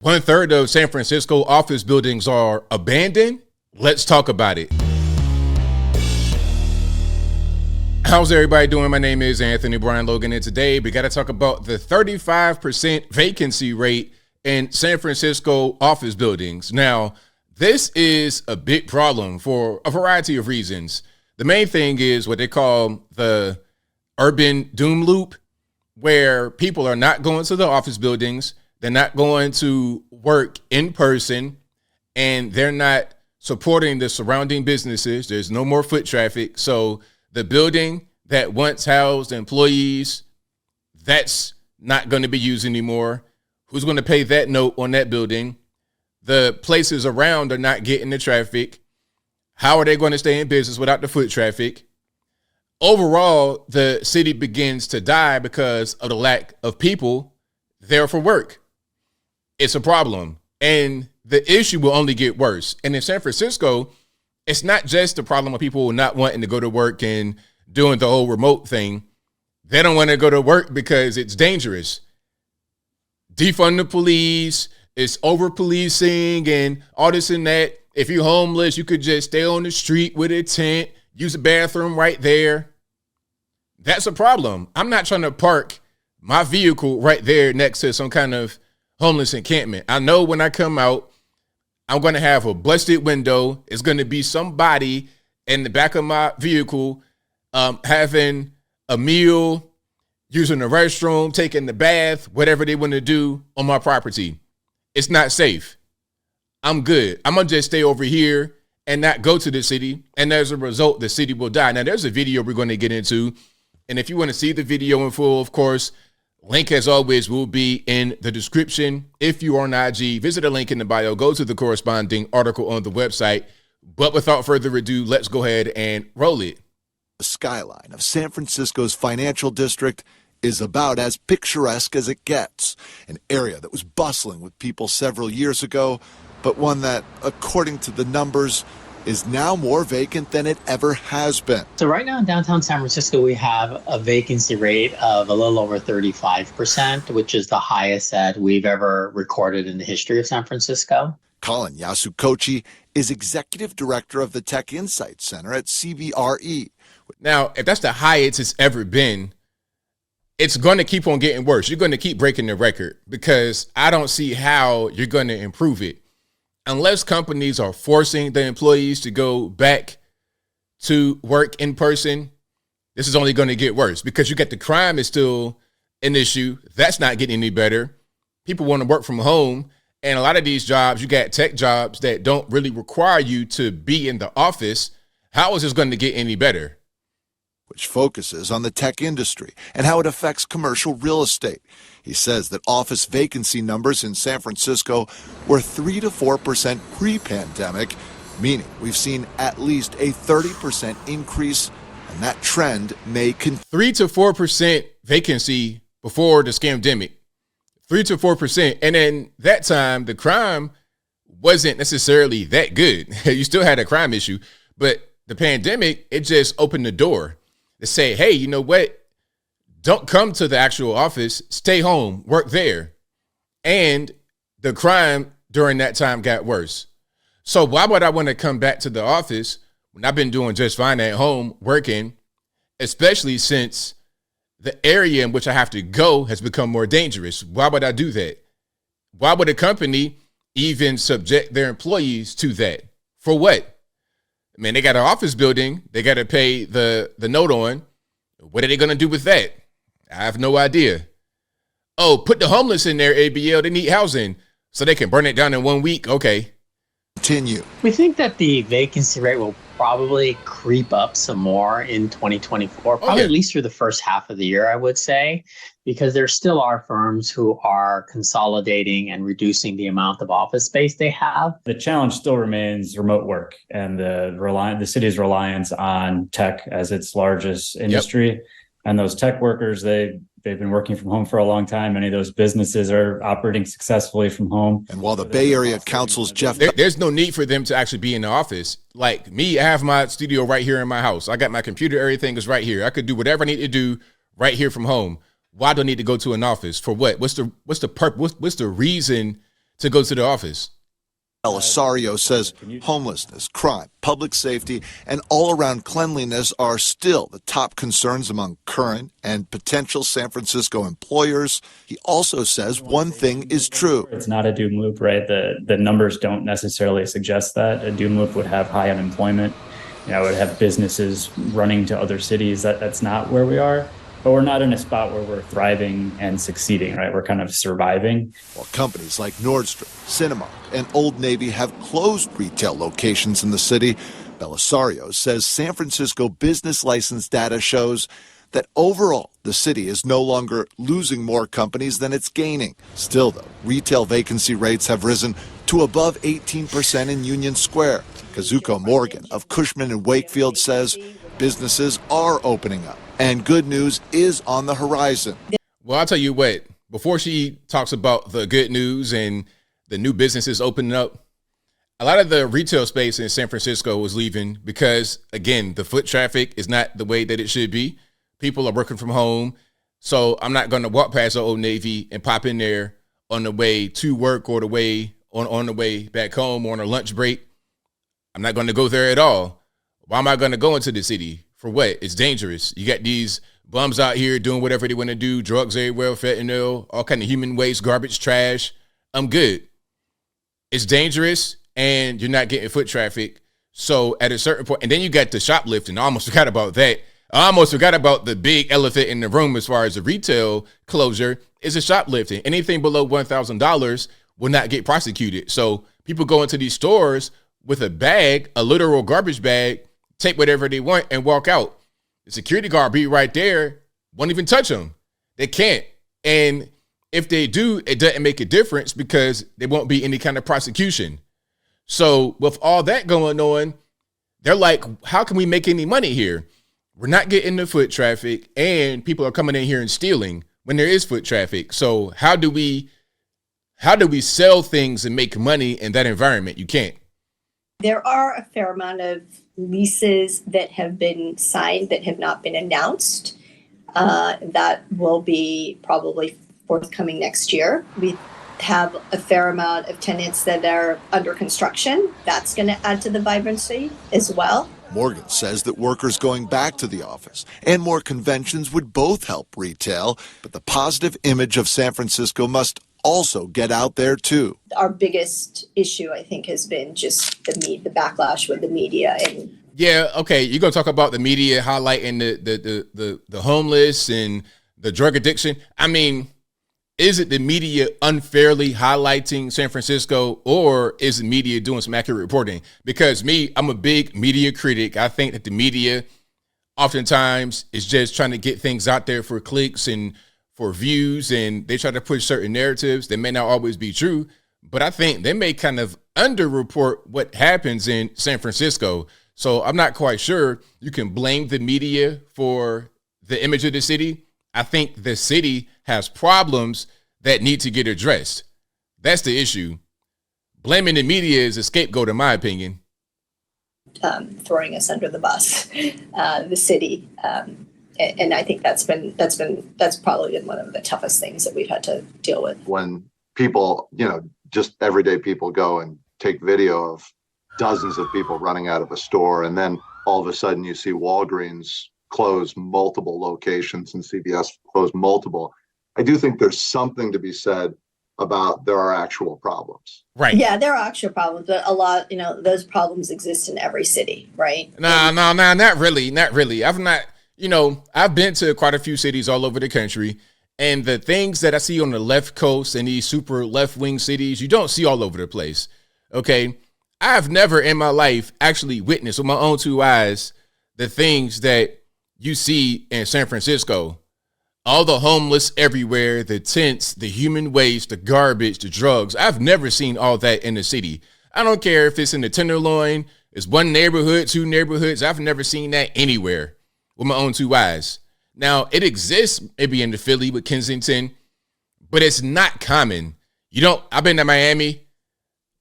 1/3 of San Francisco office buildings are abandoned. Let's talk about it. How's everybody doing? My name is Anthony Brian Logan, and today we got to talk about the 35% vacancy rate in San Francisco office buildings. Now, this is a big problem for a variety of reasons. The main thing is what they call the urban doom loop, where people are not going to the office buildings, they're not going to work in person, and they're not supporting the surrounding businesses. There's no more foot traffic. So the building that once housed employees, that's not going to be used anymore. Who's going to pay that note on that building? The places around are not getting the traffic. How are they going to stay in business without the foot traffic? Overall, the city begins to die because of the lack of people there for work. It's a problem, and the issue will only get worse. And in San Francisco, it's not just the problem of people not wanting to go to work and doing the whole remote thing. They don't want to go to work because it's dangerous. Defund the police, it's over policing and all this and that. If you're homeless, you could just stay on the street with a tent, use a bathroom right there. That's a problem. I'm not trying to park my vehicle right there next to some kind of homeless encampment. I know when I come out, I'm going to have a busted window. It's going to be somebody in the back of my vehicle having a meal, using the restroom, taking the bath, whatever they want to do on my property. It's not safe. I'm good. I'm going to just stay over here and not go to the city. And as a result, the city will die. Now, there's a video we're going to get into. And if you want to see the video in full, of course, link as always will be in the description. If you are on IG, visit a link in the bio, go to the corresponding article on the website. But without further ado, let's go ahead and roll it. The skyline of San Francisco's financial district is about as picturesque as it gets. An area that was bustling with people several years ago, but one that, according to the numbers, is now more vacant than it ever has been. So right now in downtown San Francisco, we have a vacancy rate of a little over 35%, which is the highest that we've ever recorded in the history of San Francisco. Colin Yasukochi is executive director of the Tech Insight Center at CBRE. Now, if that's the highest it's ever been, it's going to keep on getting worse. You're going to keep breaking the record because I don't see how you're going to improve it. Unless companies are forcing the employees to go back to work in person, this is only going to get worse because you get the crime is still an issue. That's not getting any better. People want to work from home. And a lot of these jobs, you got tech jobs that don't really require you to be in the office. How is this going to get any better? Which focuses on the tech industry and how it affects commercial real estate. He says that office vacancy numbers in San Francisco were 3 to 4% pre-pandemic, meaning we've seen at least a 30% increase, and that trend may continue. 3 to 4% vacancy before the scamdemic. 3 to 4%. And in that time, the crime wasn't necessarily that good. You still had a crime issue, but the pandemic, it just opened the door to say, hey, you know what? Don't come to the actual office, stay home, work there. And the crime during that time got worse. So why would I want to come back to the office when I've been doing just fine at home working, especially since the area in which I have to go has become more dangerous? Why would I do that? Why would a company even subject their employees to that? For what? I mean, they got an office building they got to pay the note on. What are they going to do with that? I have no idea. Oh, put the homeless in there, ABL. They need housing so they can burn it down in 1 week. Okay. Continue. We think that the vacancy rate will probably creep up some more in 2024, probably at least through the first half of the year, I would say, because there still are firms who are consolidating and reducing the amount of office space they have. The challenge still remains remote work and the city's reliance on tech as its largest industry. Yep. And those tech workers, they've been working from home for a long time. Many of those businesses are operating successfully from home. And while the Bay Area Council's Jeff... There's no need for them to actually be in the office. Like me, I have my studio right here in my house. I got my computer, everything is right here. I could do whatever I need to do right here from home. Why do I need to go to an office? For what? What's the purpose? What's the reason to go to the office. Belisario says homelessness, crime, public safety, and all-around cleanliness are still the top concerns among current and potential San Francisco employers. He also says one thing is true. It's not a doom loop, right? The numbers don't necessarily suggest that. A doom loop would have high unemployment. Would have businesses running to other cities. That's not where we are. But we're not in a spot where we're thriving and succeeding, right? We're kind of surviving. While companies like Nordstrom, Cinemark, and Old Navy have closed retail locations in the city, Belisario says San Francisco business license data shows that overall, the city is no longer losing more companies than it's gaining. Still, though, retail vacancy rates have risen to above 18% in Union Square. Kazuko Morgan of Cushman and Wakefield says businesses are opening up, and good news is on the horizon. Well, I'll tell you what, before she talks about the good news and the new businesses opening up, a lot of the retail space in San Francisco was leaving because, again, the foot traffic is not the way that it should be. People are working from home, so I'm not going to walk past the Old Navy and pop in there on the way to work or the way on the way back home or on a lunch break. I'm not going to go there at all. Why am I going to go into the city? For what? It's dangerous. You got these bums out here doing whatever they want to do, drugs everywhere, fentanyl, all kind of human waste, garbage, trash. I'm good. It's dangerous, and you're not getting foot traffic. So at a certain point, and then you got the shoplifting. I almost forgot about that. I almost forgot about the big elephant in the room as far as the retail closure is the shoplifting. Anything below $1,000 will not get prosecuted. So people go into these stores with a bag, a literal garbage bag, take whatever they want and walk out. The security guard be right there, won't even touch them. They can't. And if they do, it doesn't make a difference because there won't be any kind of prosecution. So with all that going on, they're like, how can we make any money here? We're not getting the foot traffic and people are coming in here and stealing when there is foot traffic. So how do we sell things and make money in that environment? You can't. There are a fair amount of leases that have been signed that have not been announced. That will be probably forthcoming next year. We have a fair amount of tenants that are under construction. That's going to add to the vibrancy as well. Morgan says that workers going back to the office and more conventions would both help retail, but the positive image of San Francisco must also get out there too. Our biggest issue, I think, has been just the backlash with the media. And yeah, okay, you're gonna talk about the media highlighting the homeless and the drug addiction. I mean, is it the media unfairly highlighting San Francisco, or is the media doing some accurate reporting? Because I'm a big media critic. I think that the media oftentimes is just trying to get things out there for clicks and for views, and they try to push certain narratives that may not always be true, but I think they may kind of underreport what happens in San Francisco. So I'm not quite sure you can blame the media for the image of the city. I think the city has problems that need to get addressed. That's the issue. Blaming the media is a scapegoat, in my opinion. Throwing us under the bus, the city. And I think that's probably been one of the toughest things that we've had to deal with. When people, just everyday people go and take video of dozens of people running out of a store, and then all of a sudden you see Walgreens close multiple locations and CVS close multiple. I do think there's something to be said about there are actual problems. Right. Yeah, there are actual problems, but a lot, those problems exist in every city, right? No, not really. I've been to quite a few cities all over the country, and the things that I see on the left coast and these super left-wing cities, you don't see all over the place, okay? I've never in my life actually witnessed with my own two eyes the things that you see in San Francisco. All the homeless everywhere, the tents, the human waste, the garbage, the drugs. I've never seen all that in the city. I don't care if it's in the Tenderloin, it's one neighborhood, two neighborhoods. I've never seen that anywhere with my own two eyes. Now, it exists maybe in the Philly with Kensington, but it's not common. I've been to Miami,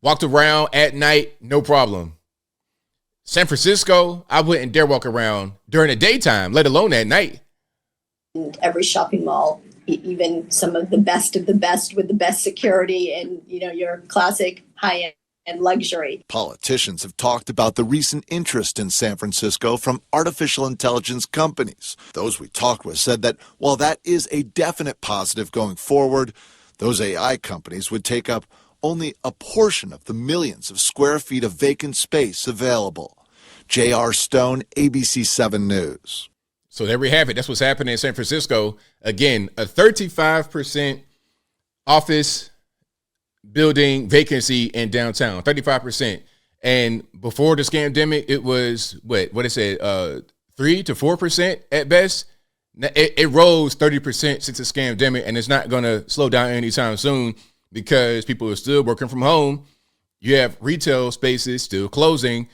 walked around at night, no problem. San Francisco, I wouldn't dare walk around during the daytime, let alone at night. And every shopping mall even some of the best with the best security and, your classic high end luxury. Politicians have talked about the recent interest in San Francisco from artificial intelligence companies. Those we talked with said that while that is a definite positive going forward, those AI companies would take up only a portion of the millions of square feet of vacant space available. J.R. Stone, ABC 7 News. So there we have it. That's what's happening in San Francisco. Again, a 35% office building vacancy in downtown, 35%. And before the scamdemic, it was what it said, 3 to 4% at best. It rose 30% since the scamdemic, and it's not going to slow down anytime soon because people are still working from home. You have retail spaces still closing.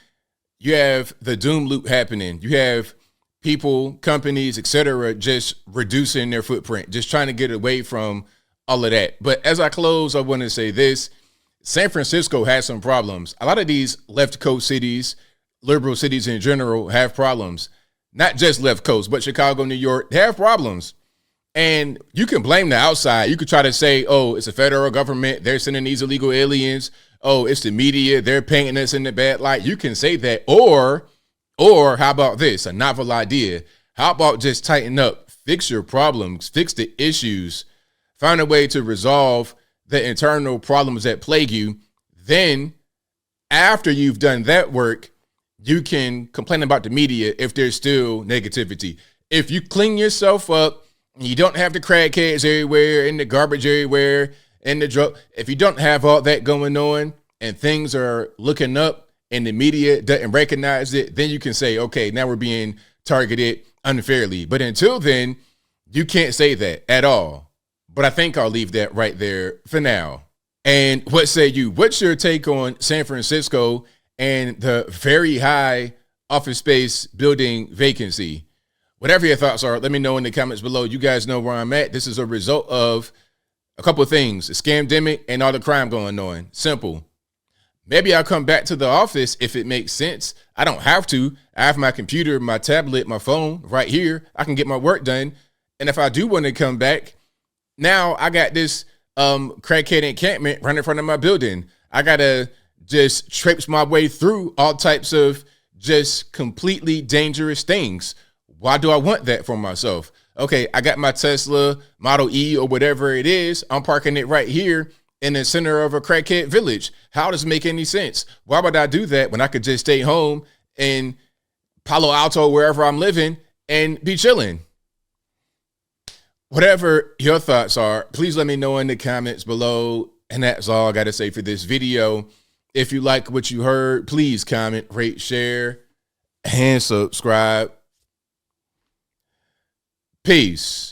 You have the doom loop happening. You have people, companies, etc., just reducing their footprint, just trying to get away from all of that. But as I close, I want to say this. San Francisco has some problems. A lot of these left coast cities, liberal cities in general, have problems. Not just left coast, but Chicago, New York, they have problems. And you can blame the outside. You could try to say, oh, it's the federal government. They're sending these illegal aliens. Oh, it's the media. They're painting us in the bad light. You can say that. Or how about this? A novel idea. How about just tighten up, fix your problems, fix the issues, find a way to resolve the internal problems that plague you. Then after you've done that work, you can complain about the media if there's still negativity. If you clean yourself up, you don't have the crackheads everywhere and the garbage everywhere and the drug. If you don't have all that going on and things are looking up and the media doesn't recognize it, then you can say, okay, now we're being targeted unfairly. But until then, you can't say that at all. But I think I'll leave that right there for now. And what say you? What's your take on San Francisco and the very high office space building vacancy? Whatever your thoughts are, let me know in the comments below. You guys know where I'm at. This is a result of a couple of things, the scamdemic and all the crime going on. Simple. Maybe I'll come back to the office if it makes sense. I don't have to. I have my computer, my tablet, my phone right here. I can get my work done. And if I do want to come back, now I got this crackhead encampment right in front of my building. I got to just traipse my way through all types of just completely dangerous things. Why do I want that for myself? Okay, I got my Tesla Model E or whatever it is. I'm parking it right here in the center of a crackhead village. How does it make any sense? Why would I do that when I could just stay home in Palo Alto, wherever I'm living, and be chilling? Whatever your thoughts are, please let me know in the comments below. And that's all I got to say for this video. If you like what you heard, please comment, rate, share, and subscribe. Peace.